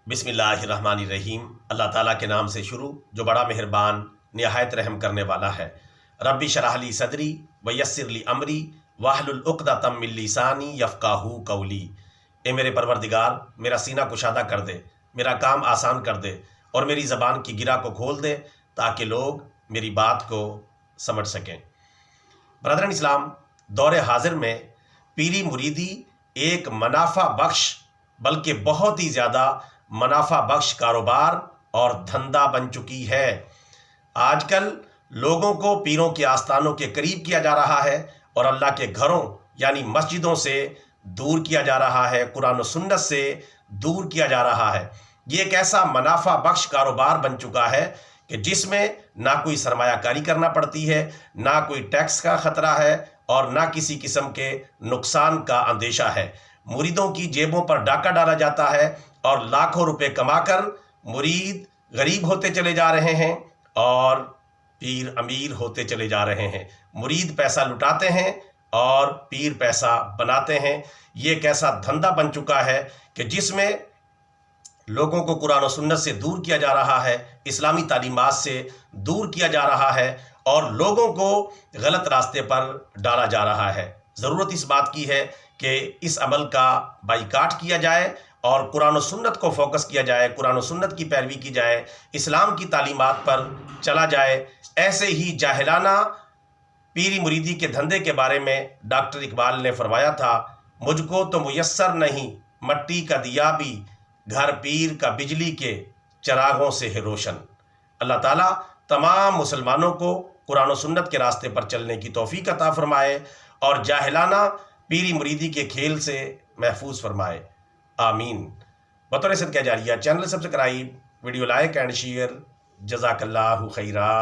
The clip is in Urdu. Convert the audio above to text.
بسم اللہ الرحمن الرحیم۔ اللہ تعالیٰ کے نام سے شروع جو بڑا مہربان نہایت رحم کرنے والا ہے۔ رب اشرح لی صدری ویسر لی امری واحلل عقدۃ من لسانی یفقہوا قولی۔ اے میرے پروردگار، میرا سینہ کشادہ کر دے، میرا کام آسان کر دے اور میری زبان کی گرہ کو کھول دے تاکہ لوگ میری بات کو سمجھ سکیں۔ برادران اسلام، دور حاضر میں پیری مریدی ایک منافع بخش بلکہ بہت ہی زیادہ منافع بخش کاروبار اور دھندا بن چکی ہے۔ آج کل لوگوں کو پیروں کے آستانوں کے قریب کیا جا رہا ہے اور اللہ کے گھروں یعنی مسجدوں سے دور کیا جا رہا ہے، قرآن و سنت سے دور کیا جا رہا ہے۔ یہ ایک ایسا منافع بخش کاروبار بن چکا ہے کہ جس میں نہ کوئی سرمایہ کاری کرنا پڑتی ہے، نہ کوئی ٹیکس کا خطرہ ہے اور نہ کسی قسم کے نقصان کا اندیشہ ہے۔ مریدوں کی جیبوں پر ڈاکہ ڈالا جاتا ہے اور لاکھوں روپے کما کر مرید غریب ہوتے چلے جا رہے ہیں اور پیر امیر ہوتے چلے جا رہے ہیں۔ مرید پیسہ لٹاتے ہیں اور پیر پیسہ بناتے ہیں۔ یہ ایک ایسا دھندا بن چکا ہے کہ جس میں لوگوں کو قرآن و سنت سے دور کیا جا رہا ہے، اسلامی تعلیمات سے دور کیا جا رہا ہے اور لوگوں کو غلط راستے پر ڈالا جا رہا ہے۔ ضرورت اس بات کی ہے کہ اس عمل کا بائیکاٹ کیا جائے اور قرآن و سنت کو فوکس کیا جائے، قرآن و سنت کی پیروی کی جائے، اسلام کی تعلیمات پر چلا جائے۔ ایسے ہی جاہلانہ پیری مریدی کے دھندے کے بارے میں ڈاکٹر اقبال نے فرمایا تھا، مجھ کو تو میسر نہیں مٹی کا دیا بھی، گھر پیر کا بجلی کے چراغوں سے ہے روشن۔ اللہ تعالیٰ تمام مسلمانوں کو قرآن و سنت کے راستے پر چلنے کی توفیق عطا فرمائے اور جاہلانہ پیری مریدی کے کھیل سے محفوظ فرمائے، آمین۔ بطور صدقہ جاریہ channel subscribe, video like and share, جزاک اللہ خیرہ۔